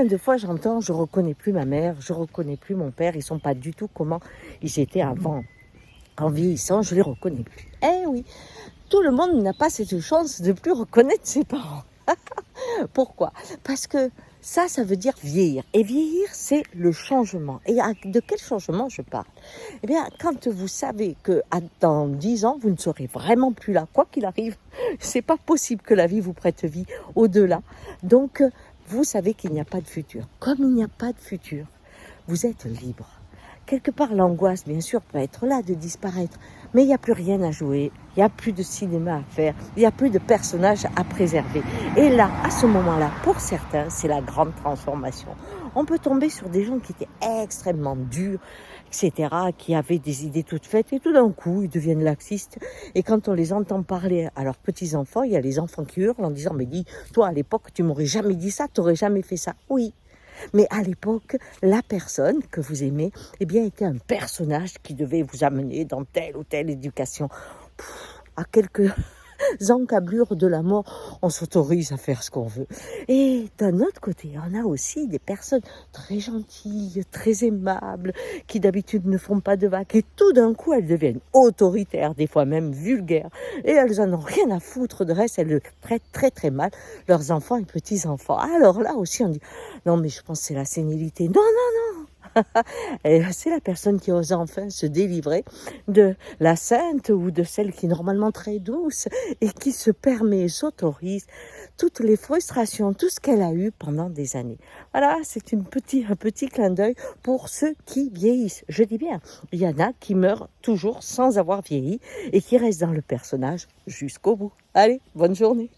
De fois, j'entends, je reconnais plus ma mère, je reconnais plus mon père, ils sont pas du tout comment ils étaient avant. En vieillissant, je les reconnais plus. Eh oui, tout le monde n'a pas cette chance de plus reconnaître ses parents. Pourquoi? Parce que ça veut dire vieillir. Et vieillir, c'est le changement. Et de quel changement je parle? Eh bien, quand vous savez que dans 10 ans, vous ne serez vraiment plus là, quoi qu'il arrive, c'est pas possible que la vie vous prête vie au-delà. Donc, vous savez qu'il n'y a pas de futur. Comme il n'y a pas de futur, vous êtes libre. Quelque part, l'angoisse, bien sûr, peut être là, de disparaître. Mais il n'y a plus rien à jouer, il n'y a plus de cinéma à faire, il n'y a plus de personnages à préserver. Et là, à ce moment-là, pour certains, c'est la grande transformation. On peut tomber sur des gens qui étaient extrêmement durs, etc., qui avaient des idées toutes faites, et tout d'un coup, ils deviennent laxistes. Et quand on les entend parler à leurs petits-enfants, il y a les enfants qui hurlent en disant « Mais dis, toi, à l'époque, tu m'aurais jamais dit ça, tu n'aurais jamais fait ça. » Oui. Mais à l'époque, la personne que vous aimez, eh bien, était un personnage qui devait vous amener dans telle ou telle éducation. À quelques encablures de la mort, on s'autorise à faire ce qu'on veut. Et d'un autre côté, on a aussi des personnes très gentilles, très aimables, qui d'habitude ne font pas de vagues. Et tout d'un coup, elles deviennent autoritaires, des fois même vulgaires. Et elles en ont rien à foutre. De reste, elles le traitent très très mal, leurs enfants et petits-enfants. Alors là aussi, on dit, non mais je pense que c'est la sénilité. Non, non, non. Et c'est la personne qui ose enfin se délivrer de la sainte ou de celle qui est normalement très douce et qui se permet, s'autorise toutes les frustrations, tout ce qu'elle a eu pendant des années. Voilà, c'est un petit clin d'œil pour ceux qui vieillissent. Je dis bien, il y en a qui meurent toujours sans avoir vieilli et qui restent dans le personnage jusqu'au bout. Allez, bonne journée.